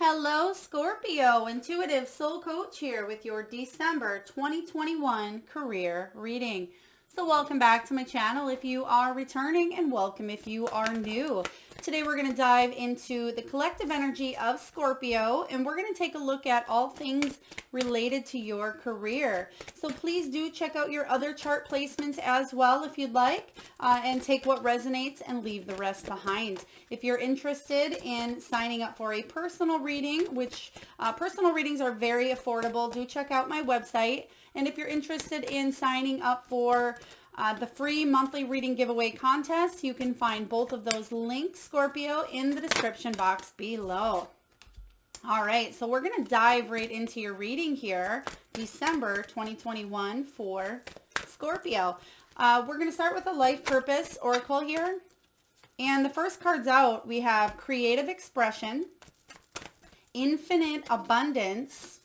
Hello, Scorpio, Intuitive Soul Coach here with your December 2021 career reading. So welcome back to my channel if you are returning, and welcome if you are new. Today we're going to dive into the collective energy of Scorpio, and we're going to take a look at all things related to your career. So please do check out your other chart placements as well if you'd like, and take what resonates and leave the rest behind. If you're interested in signing up for a personal reading, which personal readings are very affordable, do check out my website. And if you're interested in signing up for the free monthly reading giveaway contest, you can find both of those links, Scorpio, in the description box below. All right, so we're going to dive right into your reading here, December 2021 for Scorpio. We're going to start with a life purpose oracle here. And the first cards out, we have creative expression, infinite abundance.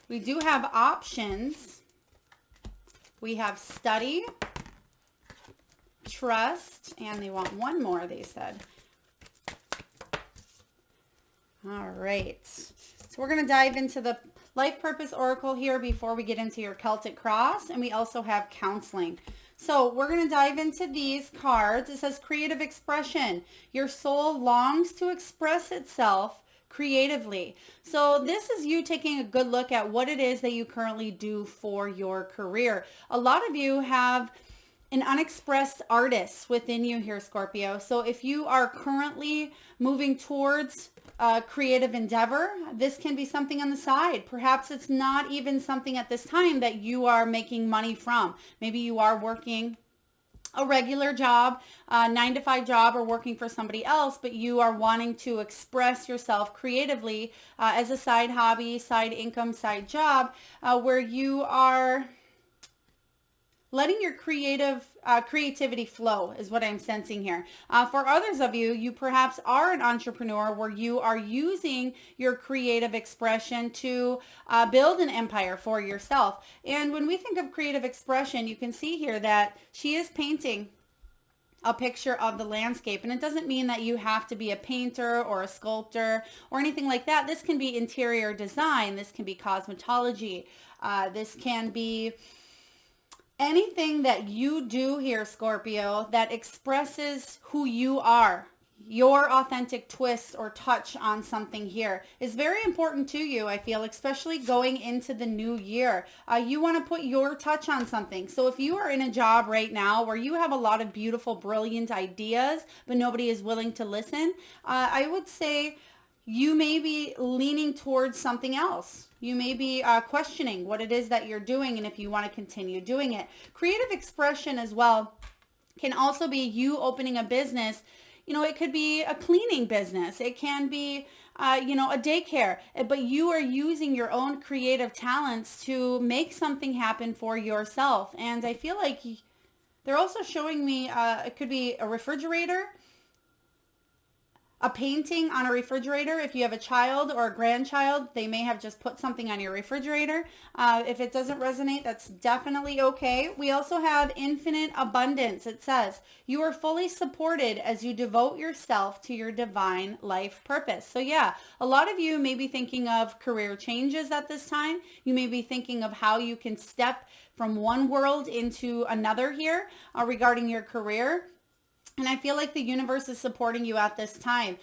We do have options. We have study, trust, and they want one more, they said. All right. So we're going to dive into the life purpose oracle here before we get into your Celtic cross, and we also have counseling. So we're going to dive into these cards. It says creative expression. Your soul longs to express itself creatively. So this is you taking a good look at what it is that you currently do for your career. A lot of you have an unexpressed artist within you here, Scorpio. So if you are currently moving towards a creative endeavor, this can be something on the side. Perhaps it's not even something at this time that you are making money from. Maybe you are working a regular job, 9-to-5 job, or working for somebody else, but you are wanting to express yourself creatively as a side hobby, side income, side job, where you are letting your creativity flow is what I'm sensing here. For others of you, you perhaps are an entrepreneur where you are using your creative expression to build an empire for yourself. And when we think of creative expression, you can see here that she is painting a picture of the landscape. And it doesn't mean that you have to be a painter or a sculptor or anything like that. This can be interior design. This can be cosmetology. This can be anything that you do here, Scorpio, that expresses who you are. Your authentic twist or touch on something here is very important to you, I feel, especially going into the new year. You want to put your touch on something. So if you are in a job right now where you have a lot of beautiful, brilliant ideas, but nobody is willing to listen, I would say you may be leaning towards something else. You may be questioning what it is that you're doing and if you want to continue doing it. Creative expression as well can also be you opening a business. You know, it could be a cleaning business. It can be, a daycare. But you are using your own creative talents to make something happen for yourself. And I feel like they're also showing me it could be a refrigerator, a painting on a refrigerator. If you have a child or a grandchild, they may have just put something on your refrigerator. If it doesn't resonate, that's definitely okay. We also have infinite abundance. It says, you are fully supported as you devote yourself to your divine life purpose. So yeah, a lot of you may be thinking of career changes at this time. You may be thinking of how you can step from one world into another here regarding your career. And I feel like the universe is supporting you at this time,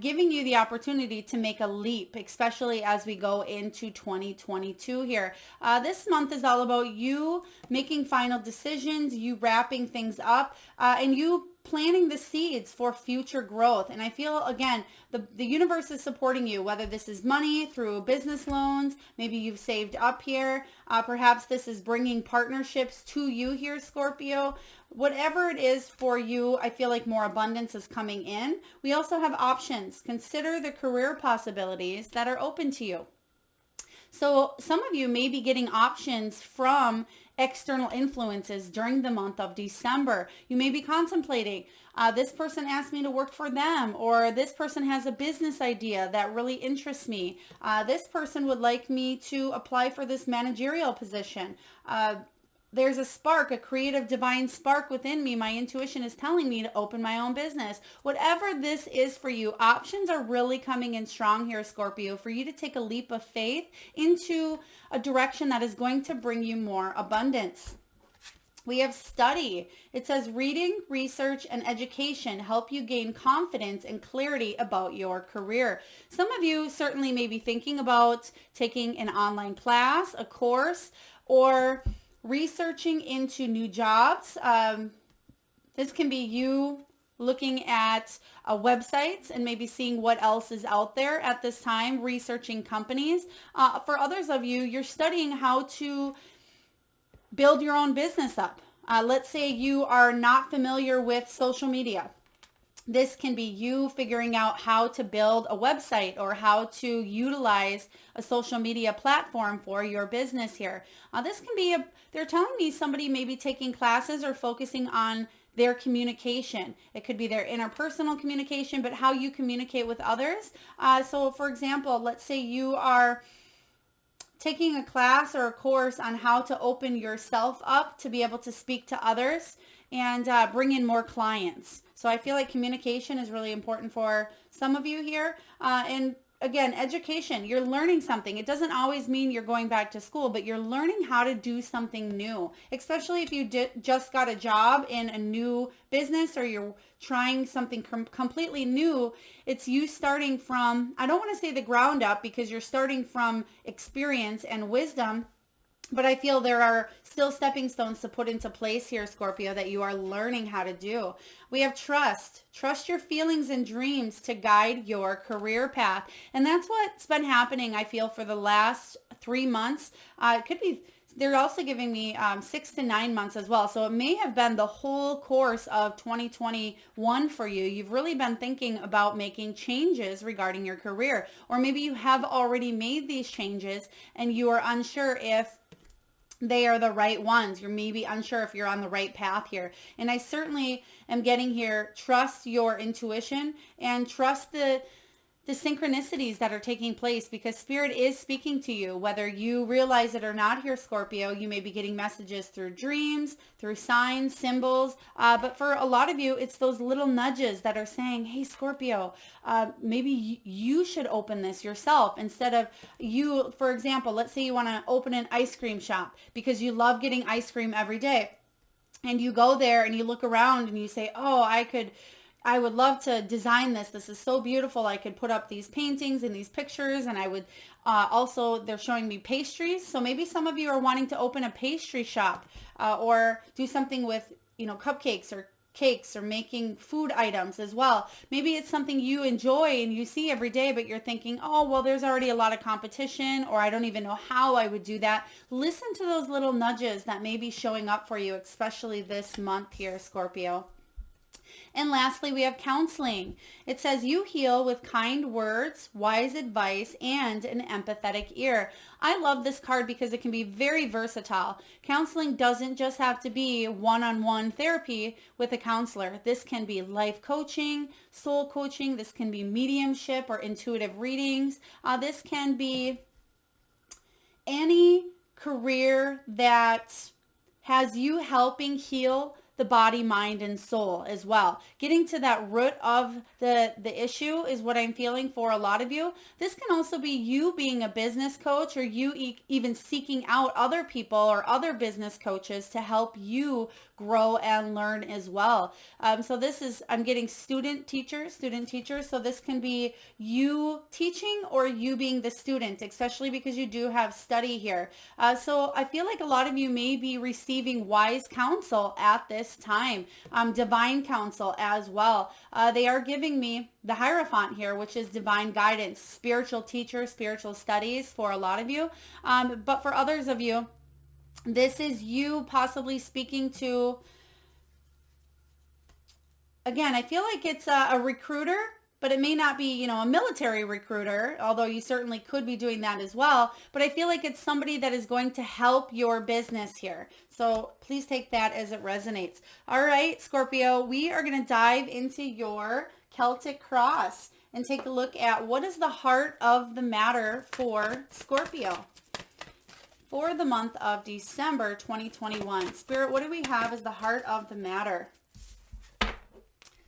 giving you the opportunity to make a leap, especially as we go into 2022 here. This month is all about you making final decisions, you wrapping things up, and you planting the seeds for future growth. And I feel, again, the universe is supporting you, whether this is money through business loans, maybe you've saved up here, perhaps this is bringing partnerships to you here, Scorpio. Whatever it is for you, I feel like more abundance is coming in. We also have options. Consider the career possibilities that are open to you. So some of you may be getting options from external influences during the month of December. You may be contemplating, this person asked me to work for them, or this person has a business idea that really interests me. This person would like me to apply for this managerial position. there's a spark, a creative divine spark within me. My intuition is telling me to open my own business. Whatever this is for you, options are really coming in strong here, Scorpio, for you to take a leap of faith into a direction that is going to bring you more abundance. We have study. It says reading, research, and education help you gain confidence and clarity about your career. Some of you certainly may be thinking about taking an online class, a course, or researching into new jobs. This can be you looking at websites and maybe seeing what else is out there at this time, researching companies. For others of you, you're studying how to build your own business up. Let's say you are not familiar with social media. This can be you figuring out how to build a website or how to utilize a social media platform for your business here. This can be they're telling me somebody may be taking classes or focusing on their communication. It could be their interpersonal communication, but how you communicate with others. So for example, let's say you are taking a class or a course on how to open yourself up to be able to speak to others and bring in more clients. So I feel like communication is really important for some of you here. And again, education, you're learning something. It doesn't always mean you're going back to school, but you're learning how to do something new, especially if you just got a job in a new business or you're trying something completely new. It's you starting from, I don't want to say the ground up because you're starting from experience and wisdom, but I feel there are still stepping stones to put into place here, Scorpio, that you are learning how to do. We have trust. Trust your feelings and dreams to guide your career path. And that's what's been happening, I feel, for the last 3 months. It could be, they're also giving me 6 to 9 months as well. So it may have been the whole course of 2021 for you. You've really been thinking about making changes regarding your career. Or maybe you have already made these changes and you are unsure if they are the right ones. You're maybe unsure if you're on the right path here. And I certainly am getting here, trust your intuition and trust the synchronicities that are taking place, because Spirit is speaking to you, whether you realize it or not here, Scorpio. You may be getting messages through dreams, through signs, symbols. But for a lot of you, it's those little nudges that are saying, hey, Scorpio, maybe you should open this yourself instead of you. For example, let's say you want to open an ice cream shop because you love getting ice cream every day. And you go there and you look around and you say, oh, I would love to design this. This is so beautiful. I could put up these paintings and these pictures, and I would also, they're showing me pastries. So maybe some of you are wanting to open a pastry shop or do something with, cupcakes or cakes or making food items as well. Maybe it's something you enjoy and you see every day, but you're thinking, oh, well, there's already a lot of competition, or I don't even know how I would do that. Listen to those little nudges that may be showing up for you, especially this month here, Scorpio. And lastly, we have counseling. It says you heal with kind words, wise advice, and an empathetic ear. I love this card because it can be very versatile. Counseling doesn't just have to be one-on-one therapy with a counselor. This can be life coaching, soul coaching. This can be mediumship or intuitive readings. This can be any career that has you helping heal the body, mind, and soul as well. Getting to that root of the issue is what I'm feeling for a lot of you. This can also be you being a business coach, or you even seeking out other people or other business coaches to help you grow and learn as well. So this is, I'm getting student teacher. So this can be you teaching or you being the student, especially because you do have study here. So I feel like a lot of you may be receiving wise counsel at this time, divine counsel as well. They are giving me the Hierophant here, which is divine guidance, spiritual teacher, spiritual studies for a lot of you. But for others of you, this is you possibly speaking to, again, I feel like it's a recruiter, but it may not be, a military recruiter, although you certainly could be doing that as well. But I feel like it's somebody that is going to help your business here. So please take that as it resonates. All right, Scorpio, we are going to dive into your Celtic cross and take a look at what is the heart of the matter for Scorpio. for the month of December 2021. Spirit, what do we have as the heart of the matter?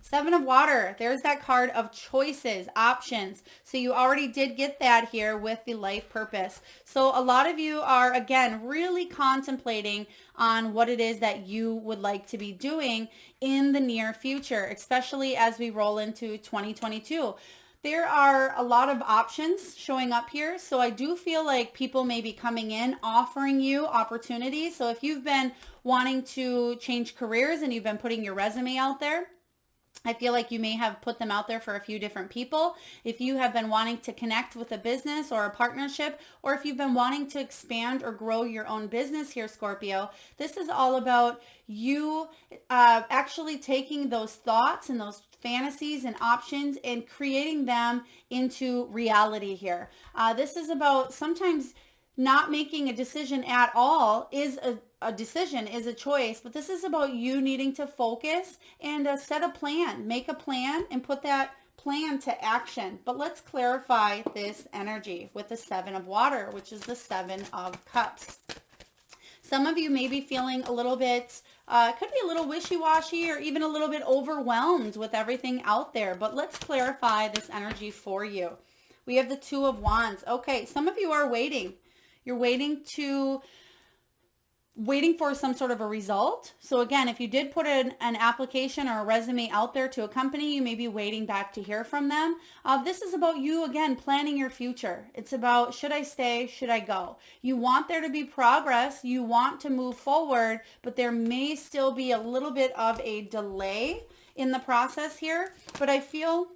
Seven of Water. There's that card of choices, options. So you already did get that here with the life purpose. So a lot of you are, again, really contemplating on what it is that you would like to be doing in the near future, especially as we roll into 2022. There are a lot of options showing up here. So I do feel like people may be coming in offering you opportunities. So if you've been wanting to change careers and you've been putting your resume out there, I feel like you may have put them out there for a few different people. If you have been wanting to connect with a business or a partnership, or if you've been wanting to expand or grow your own business here, Scorpio, this is all about you actually taking those thoughts and those fantasies and options and creating them into reality here. This is about sometimes not making a decision at all is a decision, is a choice, but this is about you needing to focus and set a plan, make a plan and put that plan to action. But let's clarify this energy with the Seven of Water, which is the Seven of Cups. Some of you may be feeling a little bit, could be a little wishy-washy or even a little bit overwhelmed with everything out there, but let's clarify this energy for you. We have the Two of Wands. Okay, some of you are waiting. You're waiting for some sort of a result. So again, if you did put an application or a resume out there to a company, you may be waiting back to hear from them. This is about you, again, planning your future. It's about, should I stay? Should I go? You want there to be progress. You want to move forward, but there may still be a little bit of a delay in the process here. But I feel,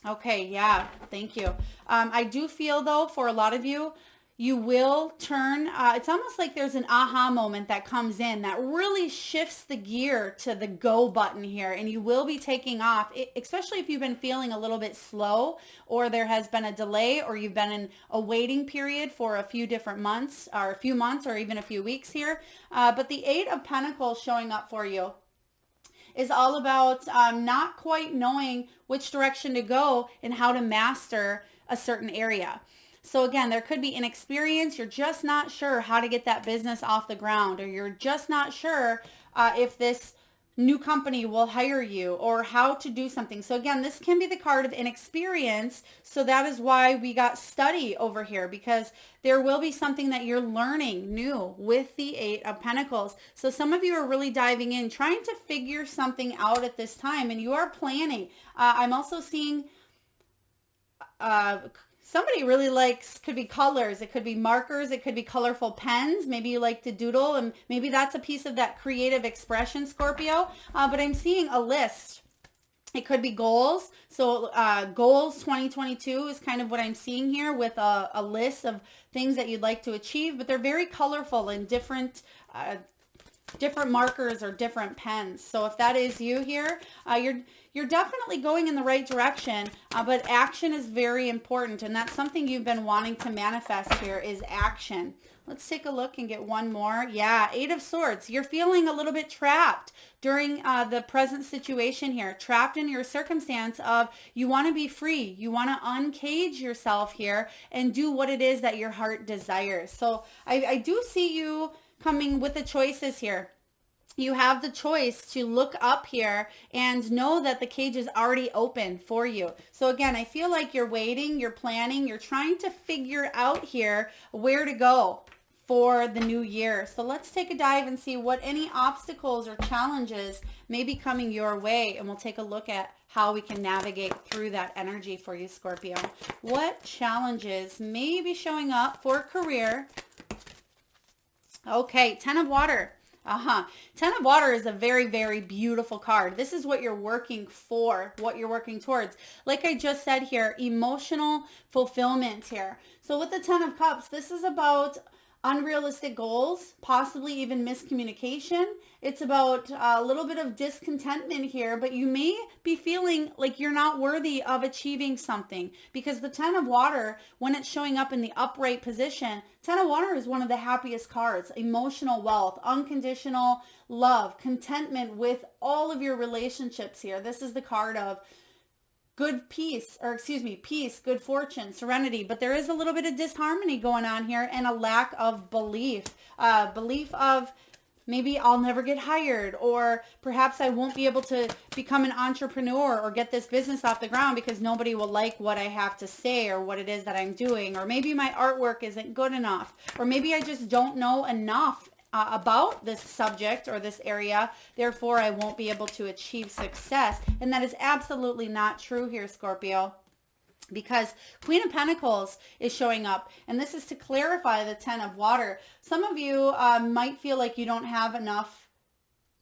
okay, yeah, thank you. I do feel though, for a lot of you, you will turn, it's almost like there's an aha moment that comes in that really shifts the gear to the go button here, and you will be taking off, especially if you've been feeling a little bit slow, or there has been a delay, or you've been in a waiting period for a few different months, or a few months, or even a few weeks here. But the Eight of Pentacles showing up for you is all about not quite knowing which direction to go and how to master a certain area. So again, there could be inexperience. You're just not sure how to get that business off the ground, or you're just not sure if this new company will hire you or how to do something. So again, this can be the card of inexperience. So that is why we got study over here, because there will be something that you're learning new with the Eight of Pentacles. So some of you are really diving in, trying to figure something out at this time, and you are planning. I'm also seeing somebody really likes, could be colors, it could be markers, it could be colorful pens. Maybe you like to doodle, and maybe that's a piece of that creative expression, Scorpio. But I'm seeing a list. It could be goals. So goals 2022 is kind of what I'm seeing here, with a list of things that you'd like to achieve, but they're very colorful and different markers or different pens. So if that is you here, you're definitely going in the right direction, but action is very important, and that's something you've been wanting to manifest here, is action. Let's take a look and get one more. Yeah, Eight of Swords. You're feeling a little bit trapped during the present situation here, trapped in your circumstance of you want to be free. You want to uncage yourself here and do what it is that your heart desires. So I do see you coming with the choices here. You have the choice to look up here and know that the cage is already open for you. So again, I feel like you're waiting, you're planning, you're trying to figure out here where to go for the new year. So let's take a dive and see what any obstacles or challenges may be coming your way, and we'll take a look at how we can navigate through that energy for you, Scorpio. What challenges may be showing up for career? Okay, Ten of Water. Ten of Water is a very, very beautiful card. This is what you're working for, what you're working towards. Like I just said here, emotional fulfillment here. So with the Ten of Cups, this is about unrealistic goals, possibly even miscommunication. It's about a little bit of discontentment here, but you may be feeling like you're not worthy of achieving something, because the Ten of Water, when it's showing up in the upright position, Ten of Water is one of the happiest cards. Emotional wealth, unconditional love, contentment with all of your relationships here. This is the card of good peace, or excuse me, peace, good fortune, serenity, but there is a little bit of disharmony going on here and a lack of belief, belief of maybe I'll never get hired, or perhaps I won't be able to become an entrepreneur or get this business off the ground because nobody will like what I have to say or what it is that I'm doing, or maybe my artwork isn't good enough, or maybe I just don't know enough about this subject or this area, therefore I won't be able to achieve success. And that is absolutely not true here, Scorpio, because Queen of Pentacles is showing up, and this is to clarify the Ten of Water. Some of you might feel like you don't have enough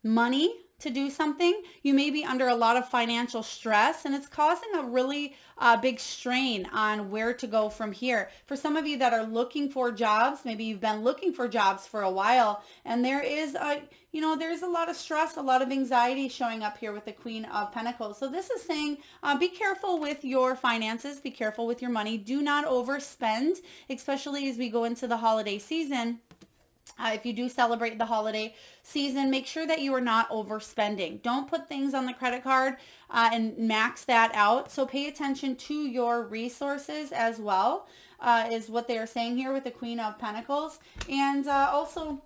money to do something. You may be under a lot of financial stress, and it's causing a really big strain on where to go from here. For some of you that are looking for jobs, maybe you've been looking for jobs for a while, and there is there's a lot of stress, a lot of anxiety showing up here with the Queen of Pentacles. So this is saying, be careful with your finances, be careful with your money. Do not overspend, especially as we go into the holiday season. If you do celebrate the holiday season, make sure that you are not overspending. Don't put things on the credit card and max that out. So pay attention to your resources as well, is what they are saying here with the Queen of Pentacles. And also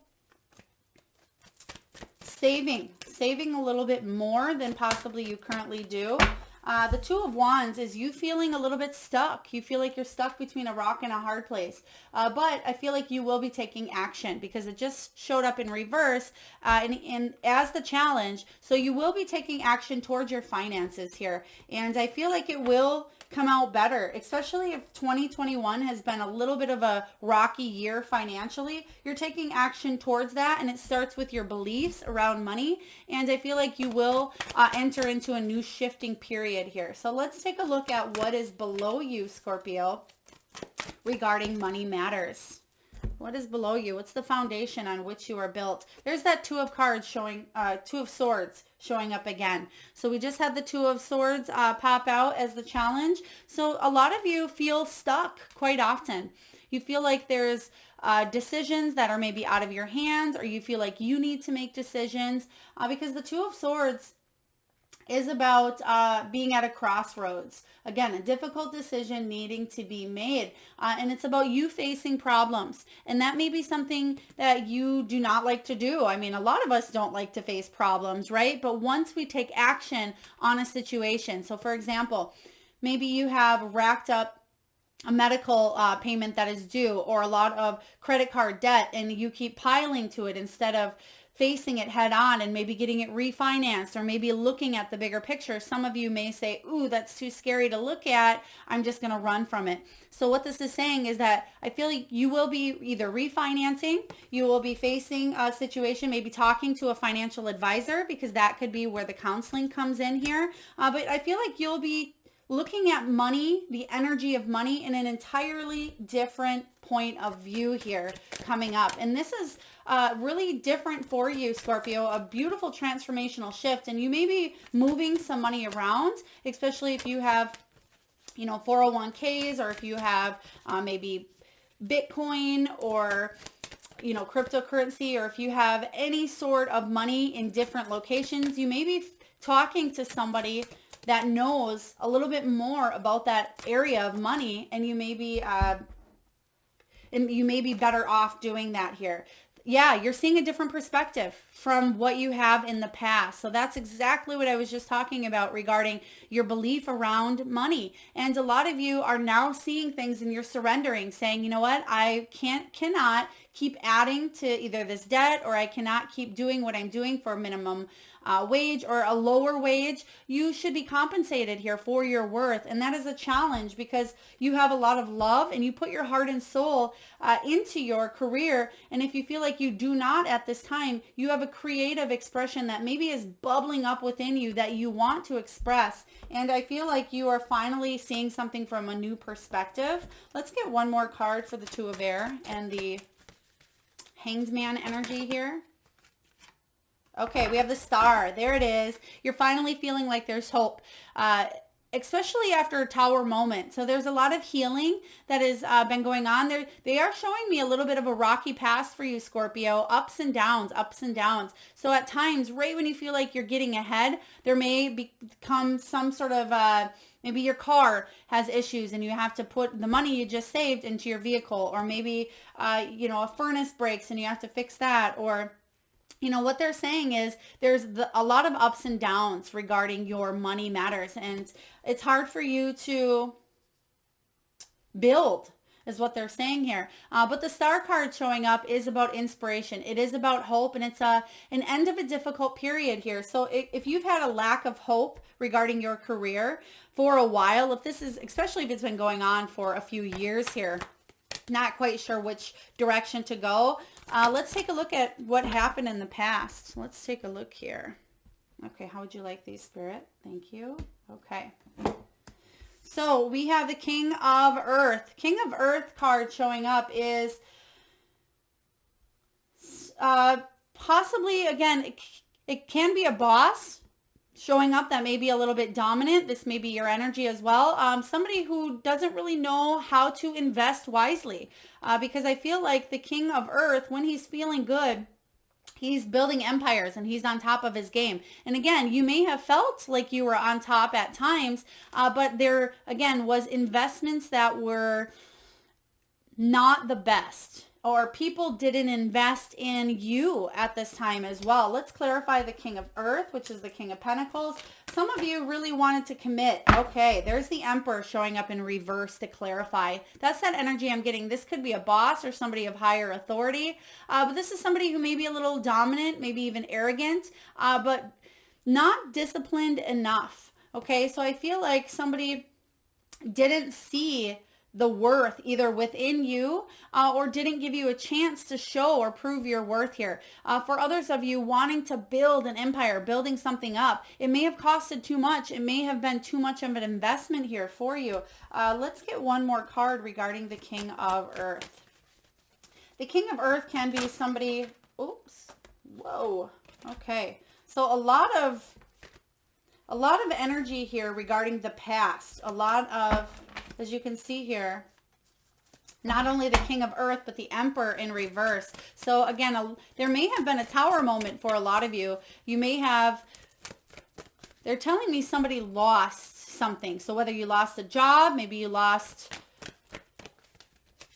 saving a little bit more than possibly you currently do. The Two of Wands is you feeling a little bit stuck. You feel like you're stuck between a rock and a hard place. But I feel like you will be taking action because it just showed up in reverse and as the challenge. So you will be taking action towards your finances here. And I feel like it will come out better, especially if 2021 has been a little bit of a rocky year financially. You're taking action towards that, and it starts with your beliefs around money, and I feel like you will enter into a new shifting period here. So let's take a look at what is below you, Scorpio, regarding money matters. What is below you? What's the foundation on which you are built? There's that Two of Cards showing, Two of Swords showing up again. So we just had the Two of Swords pop out as the challenge. So a lot of you feel stuck quite often. You feel like there's decisions that are maybe out of your hands, or you feel like you need to make decisions because the Two of Swords is about being at a crossroads. Again, a difficult decision needing to be made. And it's about you facing problems. And that may be something that you do not like to do. I mean, a lot of us don't like to face problems, right? But once we take action on a situation. So for example, maybe you have racked up a medical payment that is due, or a lot of credit card debt, and you keep piling to it instead of facing it head on and maybe getting it refinanced, or maybe looking at the bigger picture. Some of you may say, ooh, that's too scary to look at. I'm just going to run from it. So what this is saying is that I feel like you will be either refinancing, you will be facing a situation, maybe talking to a financial advisor, because that could be where the counseling comes in here. But I feel like you'll be looking at money, the energy of money, in an entirely different point of view here coming up. And this is really different for you, Scorpio, a beautiful transformational shift. And you may be moving some money around, especially if you have, 401ks, or if you have maybe Bitcoin or cryptocurrency, or if you have any sort of money in different locations. You may be talking to somebody that knows a little bit more about that area of money, and you may be better off doing that here. Yeah, you're seeing a different perspective from what you have in the past. So that's exactly what I was just talking about regarding your belief around money. And a lot of you are now seeing things and you're surrendering, saying, you know what, I cannot keep adding to either this debt, or I cannot keep doing what I'm doing for a minimum wage or a lower wage. You should be compensated here for your worth. And that is a challenge because you have a lot of love and you put your heart and soul into your career. And if you feel like you do not at this time, you have a creative expression that maybe is bubbling up within you that you want to express. And I feel like you are finally seeing something from a new perspective. Let's get one more card for the Two of Air and the Hanged Man energy here. Okay, we have the Star. There it is. You're finally feeling like there's hope, especially after a Tower moment. So there's a lot of healing that has been going on there. They are showing me a little bit of a rocky past for you, Scorpio. Ups and downs, ups and downs. So at times, right when you feel like you're getting ahead, there may become some sort of Maybe your car has issues and you have to put the money you just saved into your vehicle, or maybe, a furnace breaks and you have to fix that. Or, what they're saying is there's a lot of ups and downs regarding your money matters, and it's hard for you to build, is what they're saying here. But the star card showing up is about inspiration. It is about hope, and it's an end of a difficult period here. So if you've had a lack of hope regarding your career for a while, especially if it's been going on for a few years here, not quite sure which direction to go, let's take a look at what happened in the past. Let's take a look here. Okay, how would you like these, Spirit? Thank you. Okay. So we have the King of Earth. King of Earth card showing up is possibly, again, it can be a boss showing up that may be a little bit dominant. This may be your energy as well. Somebody who doesn't really know how to invest wisely, because I feel like the King of Earth, when he's feeling good, he's building empires and he's on top of his game. And again, you may have felt like you were on top at times, but there, again, was investments that were not the best, or people didn't invest in you at this time as well. Let's clarify the King of Earth, which is the King of Pentacles. Some of you really wanted to commit. Okay, there's the Emperor showing up in reverse to clarify. That's that energy I'm getting. This could be a boss or somebody of higher authority, but this is somebody who may be a little dominant, maybe even arrogant, but not disciplined enough. Okay, so I feel like somebody didn't see the worth either within you or didn't give you a chance to show or prove your worth here. For others of you wanting to build an empire, building something up, it may have costed too much. It may have been too much of an investment here for you. Let's get one more card regarding the King of Earth. The King of Earth can be somebody, oops, whoa, okay. So a lot of energy here regarding the past, a lot of, as you can see here, not only the King of Earth, but the Emperor in reverse. So again, there may have been a tower moment for a lot of you. You may have, they're telling me somebody lost something. So whether you lost a job, maybe you lost,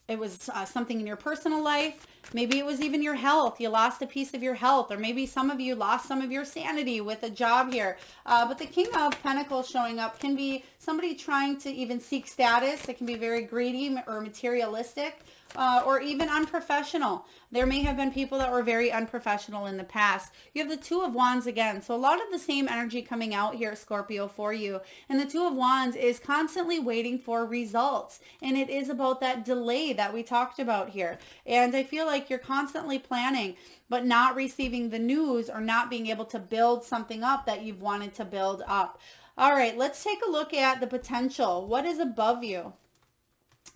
it was something in your personal life. Maybe it was even your health. You lost a piece of your health, or maybe some of you lost some of your sanity with a job here. But the King of Pentacles showing up can be somebody trying to even seek status. It can be very greedy or materialistic, or even unprofessional. There may have been people that were very unprofessional in the past. You have the Two of Wands again. So a lot of the same energy coming out here, Scorpio, for you. And the Two of Wands is constantly waiting for results. And it is about that delay that we talked about here. And I feel like you're constantly planning, but not receiving the news or not being able to build something up that you've wanted to build up. All right, let's take a look at the potential. What is above you?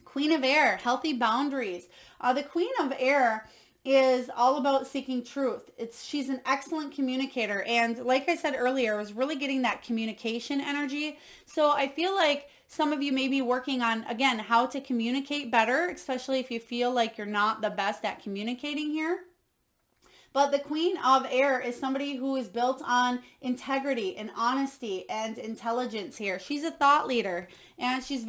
Queen of Air, healthy boundaries. The Queen of Air is all about seeking truth. She's an excellent communicator. And like I said earlier, I was really getting that communication energy. So I feel like some of you may be working on, again, how to communicate better, especially if you feel like you're not the best at communicating here. But the Queen of Air is somebody who is built on integrity and honesty and intelligence here. She's a thought leader, and she's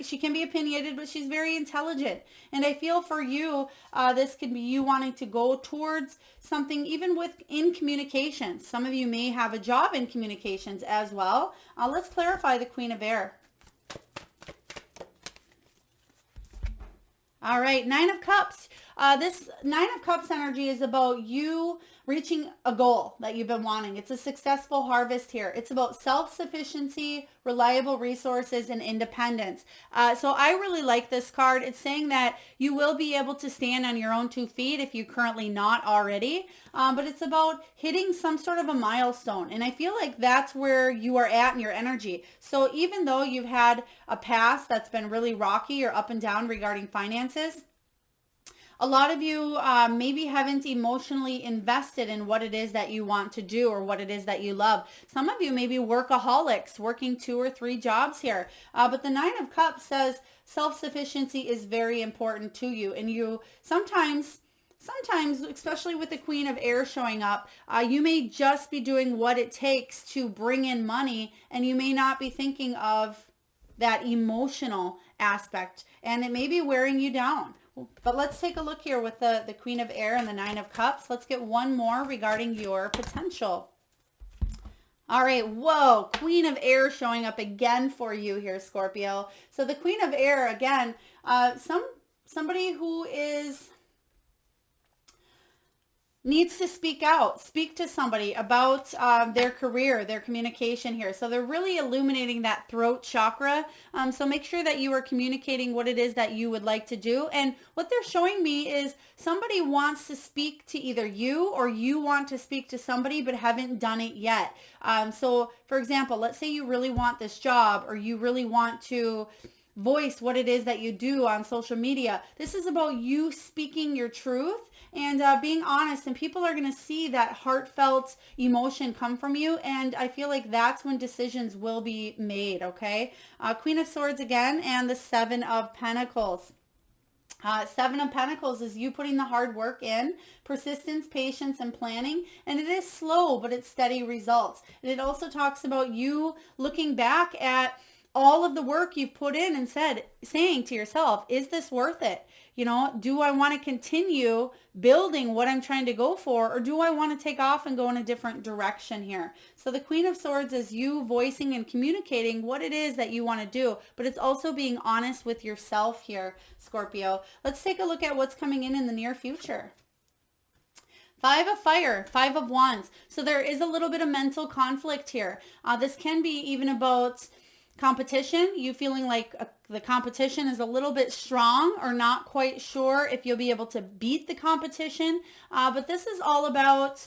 she can be opinionated, but she's very intelligent. And I feel for you, this could be you wanting to go towards something even in communications. Some of you may have a job in communications as well. Let's clarify the Queen of Air. All right, Nine of Cups. This Nine of Cups energy is about you reaching a goal that you've been wanting. It's a successful harvest here. It's about self-sufficiency, reliable resources, and independence. So I really like this card. It's saying that you will be able to stand on your own 2 feet if you're currently not already. But it's about hitting some sort of a milestone. And I feel like that's where you are at in your energy. So even though you've had a past that's been really rocky or up and down regarding finances, a lot of you maybe haven't emotionally invested in what it is that you want to do or what it is that you love. Some of you may be workaholics, working 2 or 3 jobs here. But the Nine of Cups says self-sufficiency is very important to you. And you sometimes sometimes, especially with the Queen of Air showing up, you may just be doing what it takes to bring in money, and you may not be thinking of that emotional aspect, and it may be wearing you down. But let's take a look here with the Queen of Air and the Nine of Cups. Let's get one more regarding your potential. All right, whoa, Queen of Air showing up again for you here, Scorpio. So the Queen of Air, again, somebody who needs to speak out, speak to somebody about their career, their communication here. So they're really illuminating that throat chakra. So make sure that you are communicating what it is that you would like to do. And what they're showing me is somebody wants to speak to either you, or you want to speak to somebody but haven't done it yet. So for example, let's say you really want this job, or you really want to voice what it is that you do on social media. This is about you speaking your truth and being honest, and people are going to see that heartfelt emotion come from you, and I feel like that's when decisions will be made, okay? Queen of Swords again, and the Seven of Pentacles. Seven of Pentacles is you putting the hard work in, persistence, patience, and planning, and it is slow, but it's steady results. And it also talks about you looking back at all of the work you've put in and saying to yourself, is this worth it? You know, do I want to continue building what I'm trying to go for, or do I want to take off and go in a different direction here? So the Queen of Swords is you voicing and communicating what it is that you want to do, but it's also being honest with yourself here, Scorpio. Let's take a look at what's coming in the near future. Five of Fire, Five of Wands. So there is a little bit of mental conflict here. This can be even about competition, you feeling like the competition is a little bit strong, or not quite sure if you'll be able to beat the competition. But this is all about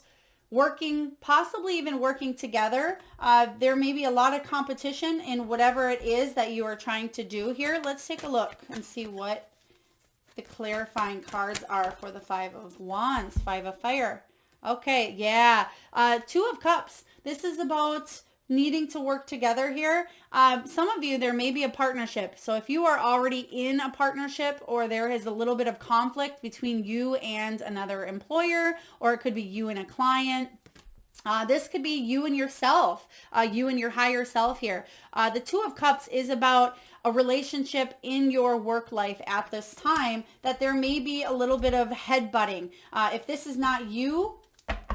working, possibly even working together. There may be a lot of competition in whatever it is that you are trying to do here. Let's take a look and see what the clarifying cards are for the Five of Wands, Five of Fire. Okay, yeah. Two of Cups. This is about needing to work together here. Some of you, there may be a partnership. So if you are already in a partnership, or there is a little bit of conflict between you and another employer, or it could be you and a client. This could be you and yourself, you and your higher self here. The Two of Cups is about a relationship in your work life at this time, that there may be a little bit of headbutting. If this is not you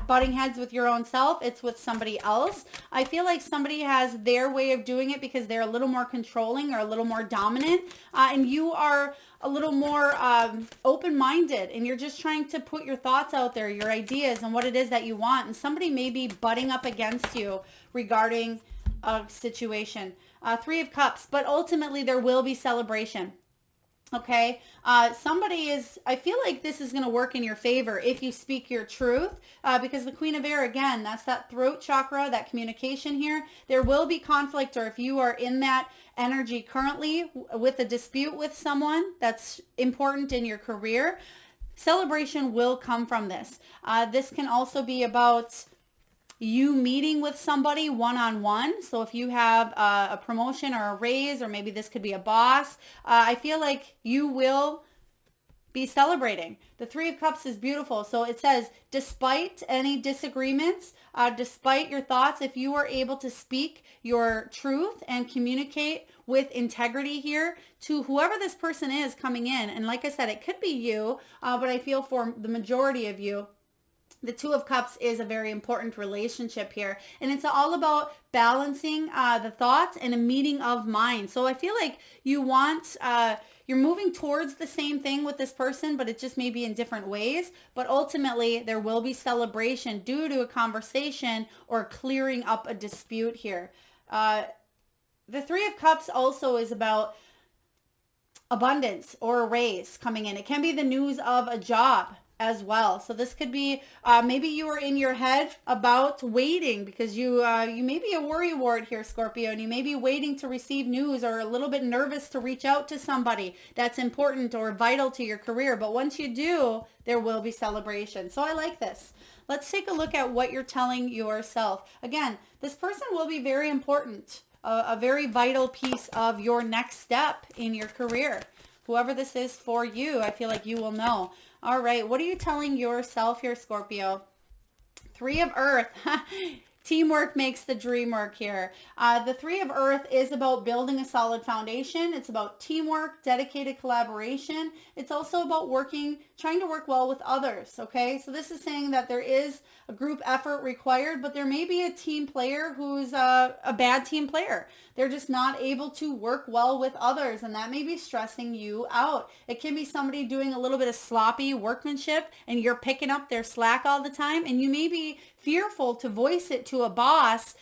butting heads with your own self, it's with somebody else. I feel like somebody has their way of doing it because they're a little more controlling or a little more dominant, and you are a little more open-minded, and you're just trying to put your thoughts out there, your ideas, and what it is that you want, and somebody may be butting up against you regarding a situation. Three of Cups, but ultimately there will be celebration. Okay, somebody is, I feel like this is going to work in your favor if you speak your truth, because the Queen of Air, again, that's that throat chakra, that communication here. There will be conflict, or if you are in that energy currently with a dispute with someone that's important in your career, celebration will come from this. This can also be about you meeting with somebody one-on-one. So if you have a promotion or a raise, or maybe this could be a boss, I feel like you will be celebrating. The Three of Cups is beautiful. So it says, despite any disagreements, despite your thoughts, if you are able to speak your truth and communicate with integrity here to whoever this person is coming in, and like I said, it could be you, but I feel for the majority of you, the Two of Cups is a very important relationship here. And it's all about balancing the thoughts and a meeting of minds. So I feel like you want, you're moving towards the same thing with this person, but it just may be in different ways. But ultimately, there will be celebration due to a conversation or clearing up a dispute here. The Three of Cups also is about abundance or a raise coming in. It can be the news of a job as well. So this could be, maybe you are in your head about waiting because you may be a worrywart here, Scorpio, and you may be waiting to receive news, or a little bit nervous to reach out to somebody that's important or vital to your career. But once you do, there will be celebration. So I like this. Let's take a look at what you're telling yourself. Again, this person will be very important, a very vital piece of your next step in your career. Whoever this is for you, I feel like you will know. All right, what are you telling yourself here, Scorpio? Three of Earth. Teamwork makes the dream work here. The Three of Earth is about building a solid foundation. It's about teamwork, dedicated collaboration. It's also about trying to work well with others, okay? So this is saying that there is a group effort required, but there may be a team player who's a bad team player. They're just not able to work well with others, and that may be stressing you out. It can be somebody doing a little bit of sloppy workmanship, and you're picking up their slack all the time, and you may be fearful to voice it to a boss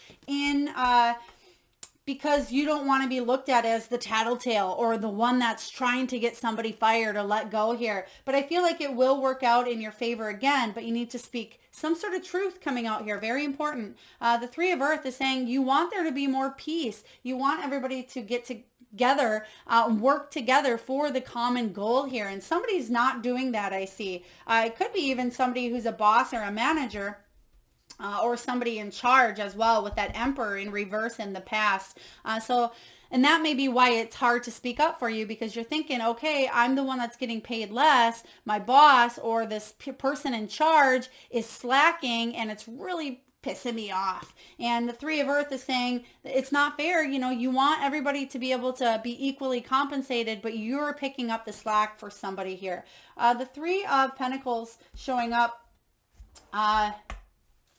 because you don't want to be looked at as the tattletale or the one that's trying to get somebody fired or let go here. But I feel like it will work out in your favor again, but you need to speak some sort of truth coming out here. Very important. The Three of Earth is saying you want there to be more peace. You want everybody to get together, work together for the common goal here. And somebody's not doing that, I see. It could be even somebody who's a boss or a manager, or somebody in charge as well, with that Emperor in reverse in the past. And that may be why it's hard to speak up for you, because you're thinking, okay, I'm the one that's getting paid less. My boss or this person in charge is slacking, and it's really pissing me off. And the Three of Earth is saying it's not fair. You know, you want everybody to be able to be equally compensated, but you're picking up the slack for somebody here. The Three of Pentacles showing up.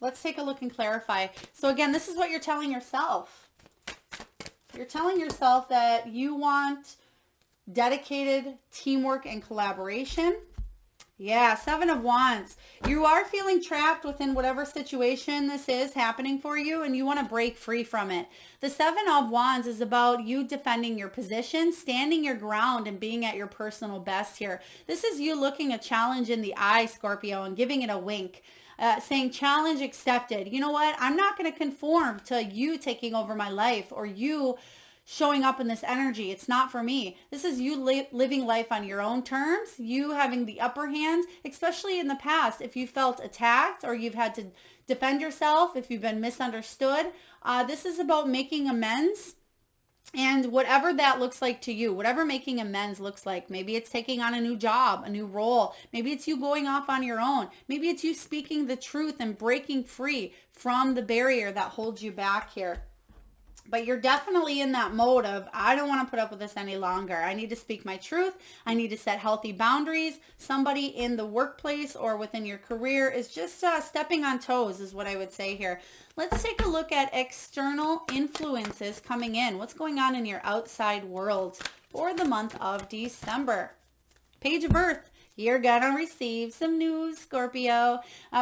Let's take a look and clarify. So again, this is what you're telling yourself. You're telling yourself that you want dedicated teamwork and collaboration. Yeah, Seven of Wands. You are feeling trapped within whatever situation this is happening for you, and you want to break free from it. The Seven of Wands is about you defending your position, standing your ground, and being at your personal best here. This is you looking a challenge in the eye, Scorpio, and giving it a wink. Saying challenge accepted. You know what? I'm not going to conform to you taking over my life or you showing up in this energy. It's not for me. This is you living life on your own terms, you having the upper hand, especially in the past. If you felt attacked or you've had to defend yourself, if you've been misunderstood, this is about making amends. And whatever that looks like to you, whatever making amends looks like, maybe it's taking on a new job, a new role. Maybe it's you going off on your own. Maybe it's you speaking the truth and breaking free from the barrier that holds you back here. But you're definitely in that mode of, I don't want to put up with this any longer. I need to speak my truth. I need to set healthy boundaries. Somebody in the workplace or within your career is just stepping on toes is what I would say here. Let's take a look at external influences coming in. What's going on in your outside world for the month of December? Page of Earth. You're gonna receive some news, Scorpio.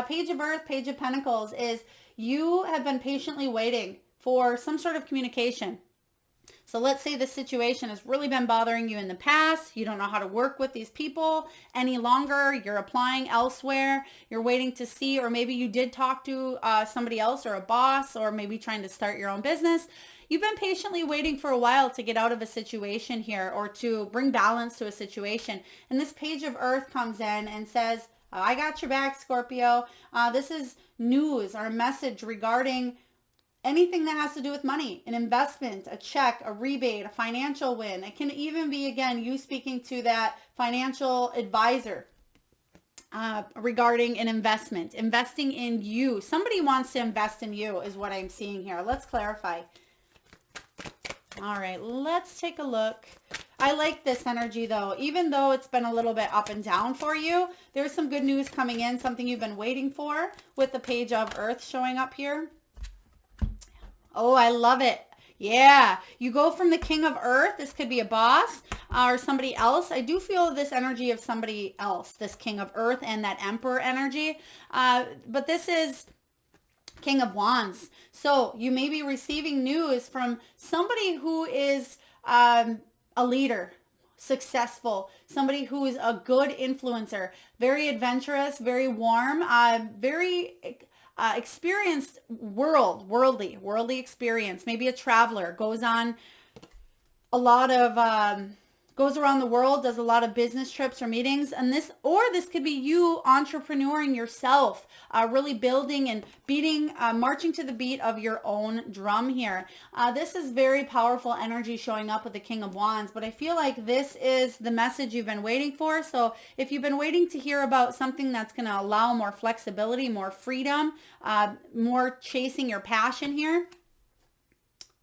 Page of Earth, Page of Pentacles is you have been patiently waiting for some sort of communication. So let's say this situation has really been bothering you in the past. You don't know how to work with these people any longer. You're applying elsewhere. You're waiting to see, or maybe you did talk to somebody else or a boss, or maybe trying to start your own business. You've been patiently waiting for a while to get out of a situation here or to bring balance to a situation. And this Page of Earth comes in and says, I got your back, Scorpio. This is news or a message regarding anything that has to do with money, an investment, a check, a rebate, a financial win. It can even be, again, you speaking to that financial advisor regarding an investment, investing in you. Somebody wants to invest in you is what I'm seeing here. Let's clarify. All right, let's take a look. I like this energy though. Even though it's been a little bit up and down for you, there's some good news coming in, something you've been waiting for with the Page of Earth showing up here. Oh, I love it. Yeah. You go from the King of Earth. This could be a boss or somebody else. I do feel this energy of somebody else, this King of Earth and that Emperor energy. But this is King of Wands. So you may be receiving news from somebody who is a leader, successful, somebody who is a good influencer, very adventurous, very warm, very experienced worldly experience, maybe a traveler, goes on a lot of goes around the world, does a lot of business trips or meetings, and this could be you entrepreneuring yourself, really building and beating, marching to the beat of your own drum here. This is very powerful energy showing up with the King of Wands, but I feel like this is the message you've been waiting for. So if you've been waiting to hear about something that's going to allow more flexibility, more freedom, more chasing your passion here,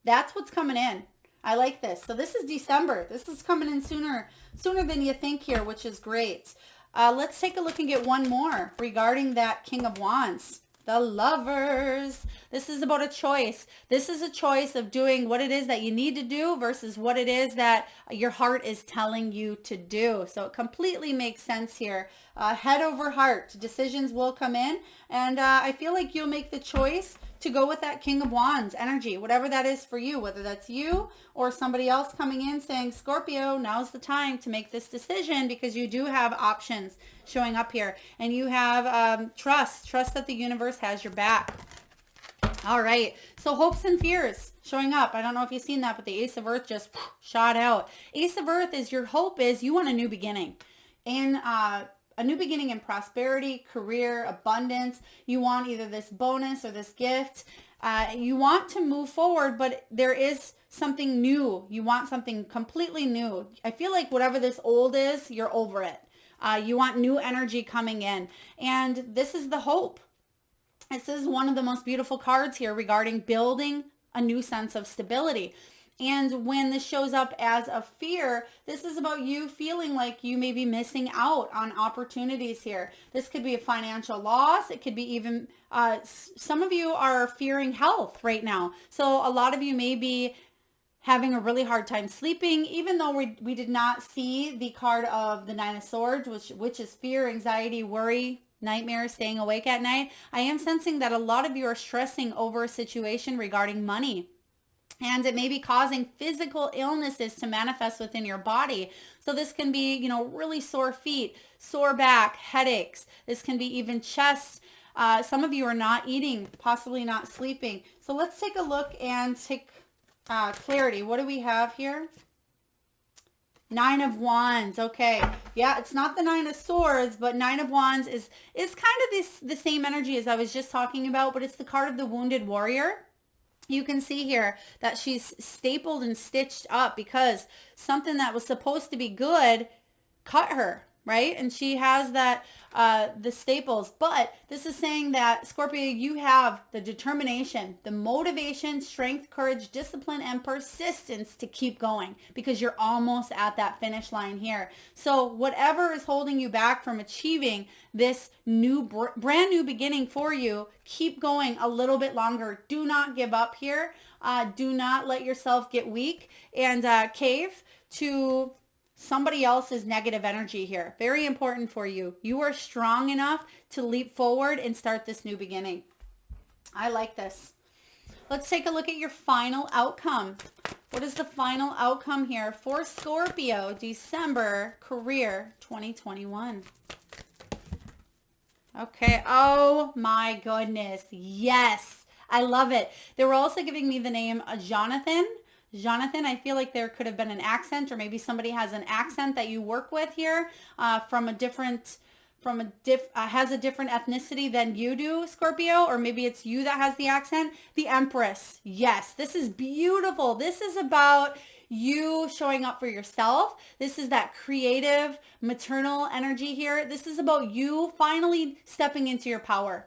that's what's coming in. I like this. So this is December. This is coming in sooner than you think here, which is great. Let's take a look and get one more regarding that King of Wands. The Lovers. This is about a choice. This is a choice of doing what it is that you need to do versus what it is that your heart is telling you to do. So it completely makes sense here. Head over heart. Decisions will come in. And I feel like you'll make the choice to go with that King of Wands energy, whatever that is for you, whether that's you or somebody else coming in saying, Scorpio, now's the time to make this decision, because you do have options showing up here, and you have trust that the universe has your back. All right, so hopes and fears showing up. I don't know if you've seen that, but the Ace of Earth just shot out. Ace of Earth is your hope is you want a new beginning. And a new beginning in prosperity, career, abundance. You want either this bonus or this gift. You want to move forward, but there is something new. You want something completely new. I feel like whatever this old is, you're over it. You want new energy coming in. And this is the hope. This is one of the most beautiful cards here regarding building a new sense of stability. And when this shows up as a fear, this is about you feeling like you may be missing out on opportunities here. This could be a financial loss. It could be even, some of you are fearing health right now. So a lot of you may be having a really hard time sleeping, even though we did not see the card of the Nine of Swords, which is fear, anxiety, worry, nightmares, staying awake at night. I am sensing that a lot of you are stressing over a situation regarding money. And it may be causing physical illnesses to manifest within your body. So this can be, really sore feet, sore back, headaches. This can be even chest. Some of you are not eating, possibly not sleeping. So let's take a look and take clarity. What do we have here? Nine of Wands. Okay. Yeah, it's not the Nine of Swords, but Nine of Wands is kind of the same energy as I was just talking about, but it's the card of the wounded warrior. You can see here that she's stapled and stitched up because something that was supposed to be good cut her, right? And she has that, the staples. But this is saying that, Scorpio, you have the determination, the motivation, strength, courage, discipline, and persistence to keep going because you're almost at that finish line here. So whatever is holding you back from achieving this new, brand new beginning for you, keep going a little bit longer. Do not give up here. Do not let yourself get weak and cave to somebody else's negative energy here. Very important for you. You are strong enough to leap forward and start this new beginning. I like this. Let's take a look at your final outcome. What is the final outcome here for Scorpio, December, career 2021? Okay. Oh my goodness. Yes. I love it. They were also giving me the name Jonathan. Jonathan, I feel like there could have been an accent, or maybe somebody has an accent that you work with here has a different ethnicity than you do, Scorpio, or maybe it's you that has the accent. The Empress. Yes, this is beautiful. This is about you showing up for yourself. This is that creative, maternal energy here. This is about you finally stepping into your power.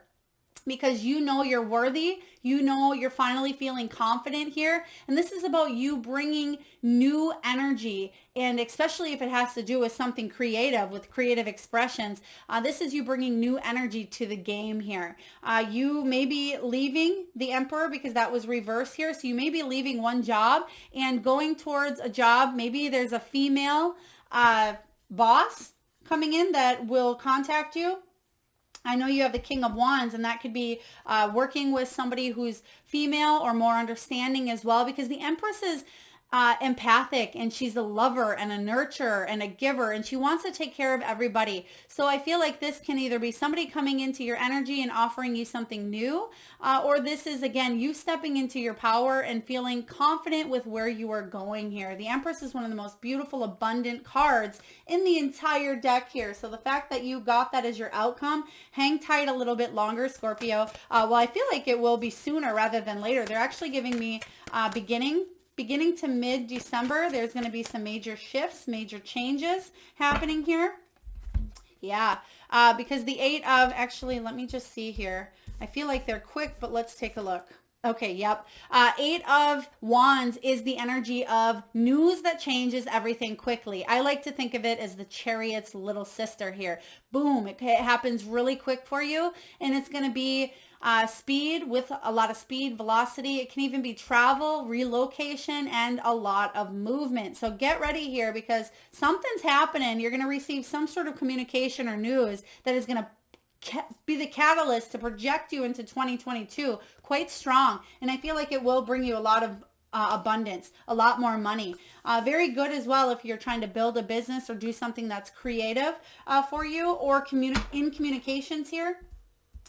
Because you know you're worthy, you know you're finally feeling confident here. And this is about you bringing new energy, and especially if it has to do with something creative, with creative expressions. This is you bringing new energy to the game here. You may be leaving the Emperor because that was reversed here. So you may be leaving one job and going towards a job. Maybe there's a female boss coming in that will contact you. I know you have the King of Wands, and that could be working with somebody who's female or more understanding as well, because the Empress is, empathic, and she's a lover and a nurturer and a giver, and she wants to take care of everybody. So I feel like this can either be somebody coming into your energy and offering you something new, or this is, again, you stepping into your power and feeling confident with where you are going here. The Empress is one of the most beautiful, abundant cards in the entire deck here. So the fact that you got that as your outcome, hang tight a little bit longer, Scorpio. Well, I feel like it will be sooner rather than later. They're actually giving me beginning to mid-December, there's going to be some major shifts, major changes happening here. Yeah, because the actually, let me just see here. I feel like they're quick, but let's take a look. Okay, yep. 8 of Wands is the energy of news that changes everything quickly. I like to think of it as the Chariot's little sister here. Boom, it happens really quick for you, and it's going to be speed, with a lot of speed, velocity. It can even be travel, relocation, and a lot of movement. So get ready here, because something's happening. You're going to receive some sort of communication or news that is going to be the catalyst to project you into 2022 quite strong. And I feel like it will bring you a lot of abundance, a lot more money. Very good as well if you're trying to build a business or do something that's creative for you, or in communications here.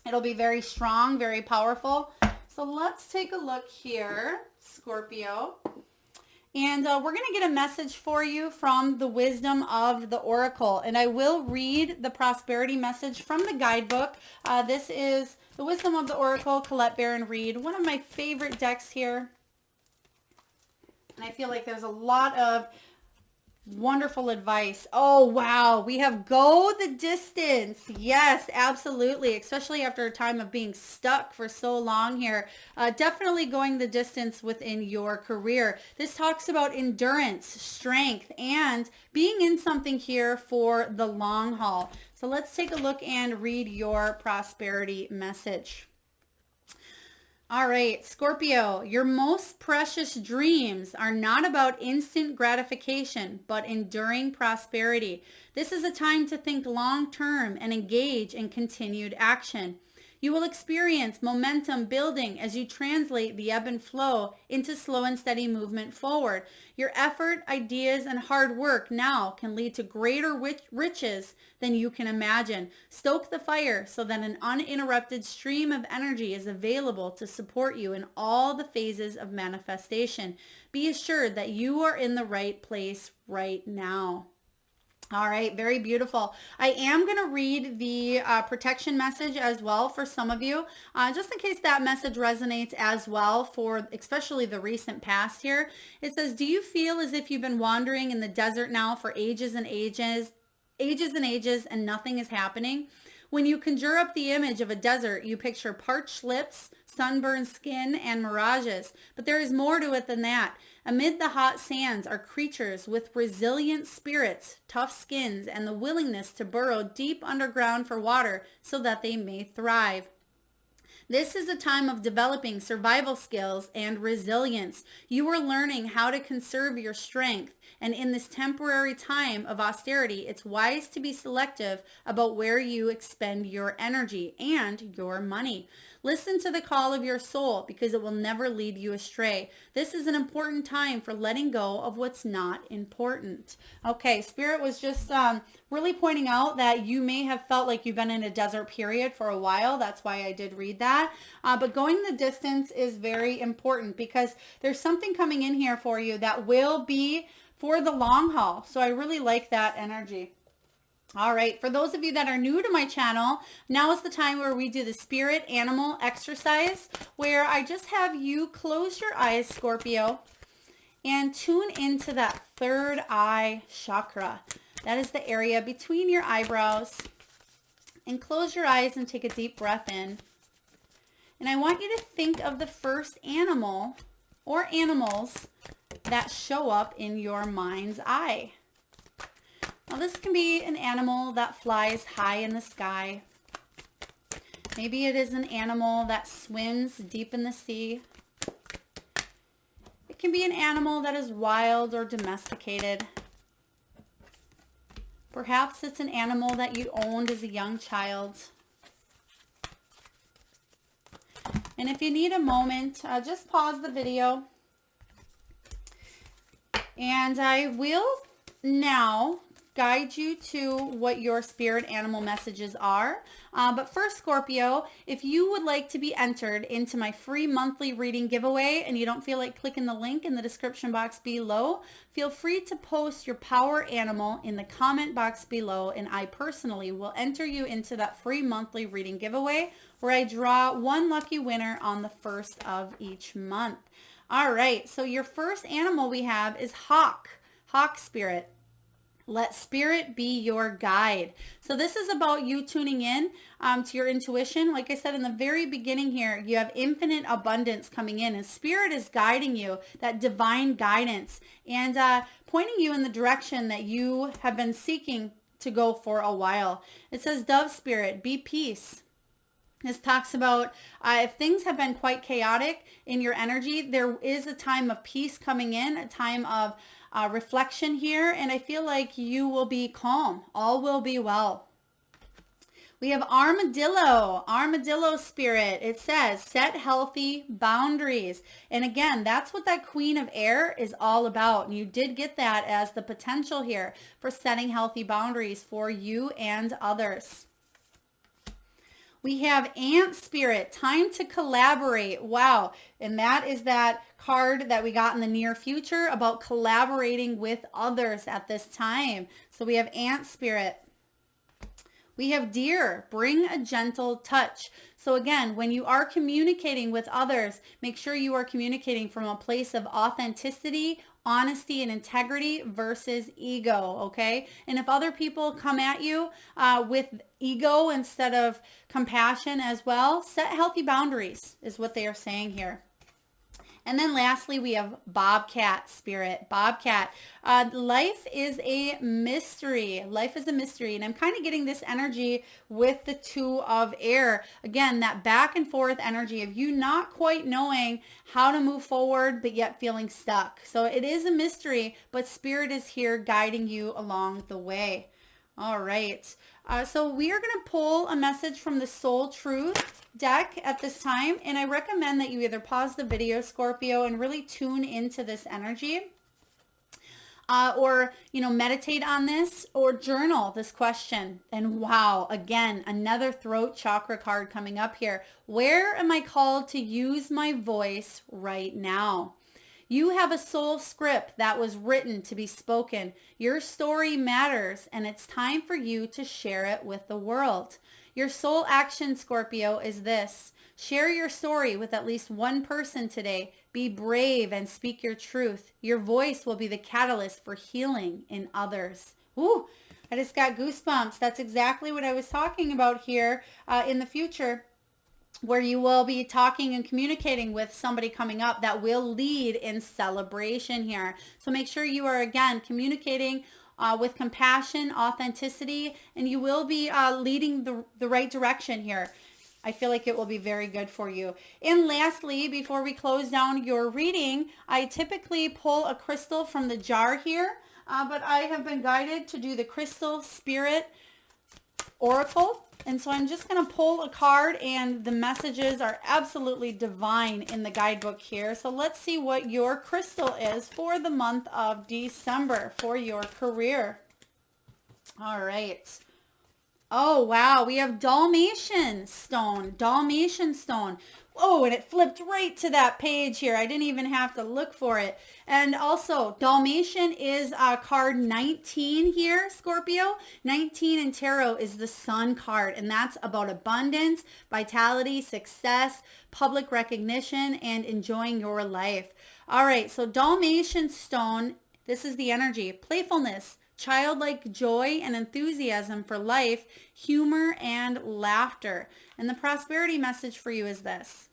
It'll be very strong, very powerful. So let's take a look here, Scorpio. And we're going to get a message for you from the Wisdom of the Oracle. And I will read the prosperity message from the guidebook. This is the Wisdom of the Oracle, Collette, Baron-Reid. One of my favorite decks here. And I feel like there's a lot of wonderful advice. Oh, wow. We have go the distance. Yes, absolutely. Especially after a time of being stuck for so long here. Definitely going the distance within your career. This talks about endurance, strength, and being in something here for the long haul. So let's take a look and read your prosperity message. All right, Scorpio, your most precious dreams are not about instant gratification, but enduring prosperity. This is a time to think long-term and engage in continued action. You will experience momentum building as you translate the ebb and flow into slow and steady movement forward. Your effort, ideas, and hard work now can lead to greater riches than you can imagine. Stoke the fire so that an uninterrupted stream of energy is available to support you in all the phases of manifestation. Be assured that you are in the right place right now. All right, very beautiful. I am going to read the protection message as well for some of you, just in case that message resonates as well for especially the recent past here. It says, do you feel as if you've been wandering in the desert now for ages and ages and nothing is happening? When you conjure up the image of a desert, you picture parched lips, sunburned skin, and mirages. But there is more to it than that. Amid the hot sands are creatures with resilient spirits, tough skins, and the willingness to burrow deep underground for water so that they may thrive. This is a time of developing survival skills and resilience. You are learning how to conserve your strength, and in this temporary time of austerity, it's wise to be selective about where you expend your energy and your money. Listen to the call of your soul, because it will never lead you astray. This is an important time for letting go of what's not important. Okay, Spirit was just really pointing out that you may have felt like you've been in a desert period for a while. That's why I did read that. But going the distance is very important, because there's something coming in here for you that will be for the long haul. So I really like that energy. All right, for those of you that are new to my channel, now is the time where we do the spirit animal exercise, where I just have you close your eyes, Scorpio, and tune into that third eye chakra. That is the area between your eyebrows. And close your eyes and take a deep breath in. And I want you to think of the first animal or animals that show up in your mind's eye. Now this can be an animal that flies high in the sky. Maybe it is an animal that swims deep in the sea. It can be an animal that is wild or domesticated. Perhaps it's an animal that you owned as a young child. And if you need a moment, just pause the video And I will now guide you to what your spirit animal messages are. But first, Scorpio, if you would like to be entered into my free monthly reading giveaway and you don't feel like clicking the link in the description box below, feel free to post your power animal in the comment box below, and I personally will enter you into that free monthly reading giveaway where I draw one lucky winner on the first of each month. All right, so your first animal we have is hawk spirit. Let spirit be your guide. So this is about you tuning in to your intuition. Like I said in the very beginning here, you have infinite abundance coming in, and spirit is guiding you, that divine guidance, and pointing you in the direction that you have been seeking to go for a while. It says, dove spirit, be peace. This talks about if things have been quite chaotic in your energy, there is a time of peace coming in, a time of reflection here, and I feel like you will be calm. All will be well. We have armadillo spirit. It says, set healthy boundaries. And again, that's what that queen of air is all about. And you did get that as the potential here for setting healthy boundaries for you and others. We have ant spirit, time to collaborate. Wow. And that is that card that we got in the near future about collaborating with others at this time. So we have ant spirit. We have deer, bring a gentle touch. So again, when you are communicating with others, make sure you are communicating from a place of authenticity, honesty, and integrity versus ego, okay? And if other people come at you with ego instead of compassion as well, set healthy boundaries is what they are saying here. And then lastly, we have bobcat spirit. Bobcat. Life is a mystery. Life is a mystery. And I'm kind of getting this energy with the two of air. Again, that back and forth energy of you not quite knowing how to move forward, but yet feeling stuck. So it is a mystery, but spirit is here guiding you along the way. All right. So we are going to pull a message from the Soul Truth deck at this time, and I recommend that you either pause the video, Scorpio, and really tune into this energy, or meditate on this, or journal this question. And wow, again, another throat chakra card coming up here. Where am I called to use my voice right now? You have a soul script that was written to be spoken. Your story matters, and it's time for you to share it with the world. Your soul action, Scorpio, is this. Share your story with at least one person today. Be brave and speak your truth. Your voice will be the catalyst for healing in others. Ooh, I just got goosebumps. That's exactly what I was talking about here in the future, where you will be talking and communicating with somebody coming up that will lead in celebration here. So make sure you are, again, communicating with compassion, authenticity, and you will be leading the right direction here. I feel like it will be very good for you. And lastly, before we close down your reading, I typically pull a crystal from the jar here, but I have been guided to do the Crystal Spirit Oracle. And so I'm just going to pull a card, and the messages are absolutely divine in the guidebook here. So let's see what your crystal is for the month of December for your career. All right. Oh, wow. We have Dalmatian Stone. Dalmatian Stone. Oh, and it flipped right to that page here. I didn't even have to look for it. And also, Dalmatian is card 19 here, Scorpio. 19 in tarot is the Sun card, and that's about abundance, vitality, success, public recognition, and enjoying your life. All right, so Dalmatian Stone, this is the energy. Playfulness, childlike joy and enthusiasm for life, humor and laughter. And the prosperity message for you is this.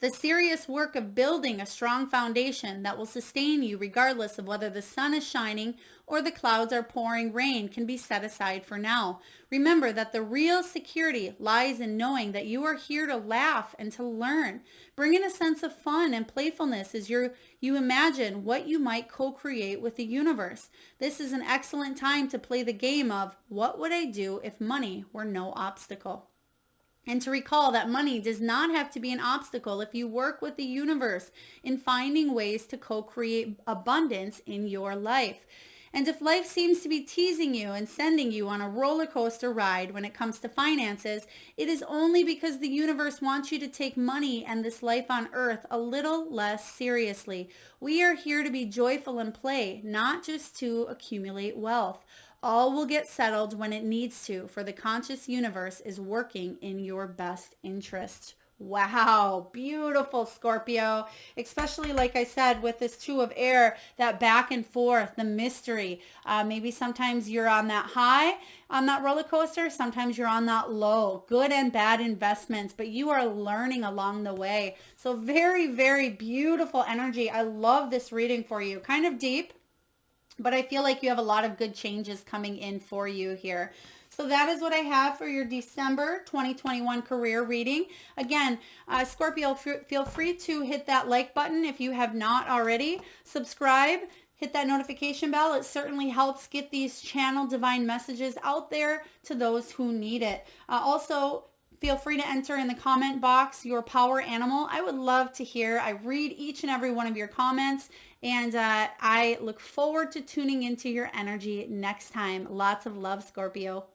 The serious work of building a strong foundation that will sustain you regardless of whether the sun is shining or the clouds are pouring rain can be set aside for now. Remember that the real security lies in knowing that you are here to laugh and to learn. Bring in a sense of fun and playfulness as you imagine what you might co-create with the universe. This is an excellent time to play the game of what would I do if money were no obstacle? And to recall that money does not have to be an obstacle if you work with the universe in finding ways to co-create abundance in your life. And if life seems to be teasing you and sending you on a roller coaster ride when it comes to finances, it is only because the universe wants you to take money and this life on earth a little less seriously. We are here to be joyful and play, not just to accumulate wealth. All will get settled when it needs to, for the conscious universe is working in your best interest. Wow, beautiful, Scorpio. Especially, like I said, with this Two of Air, that back and forth, the mystery. Maybe sometimes you're on that high, on that roller coaster. Sometimes you're on that low. Good and bad investments, but you are learning along the way. So very, very beautiful energy. I love this reading for you. Kind of deep, but I feel like you have a lot of good changes coming in for you here. So that is what I have for your December 2021 career reading. Again, Scorpio, feel free to hit that like button if you have not already. Subscribe, hit that notification bell. It certainly helps get these channel divine messages out there to those who need it. Also, feel free to enter in the comment box your power animal. I would love to hear. I read each and every one of your comments, and I look forward to tuning into your energy next time. Lots of love, Scorpio.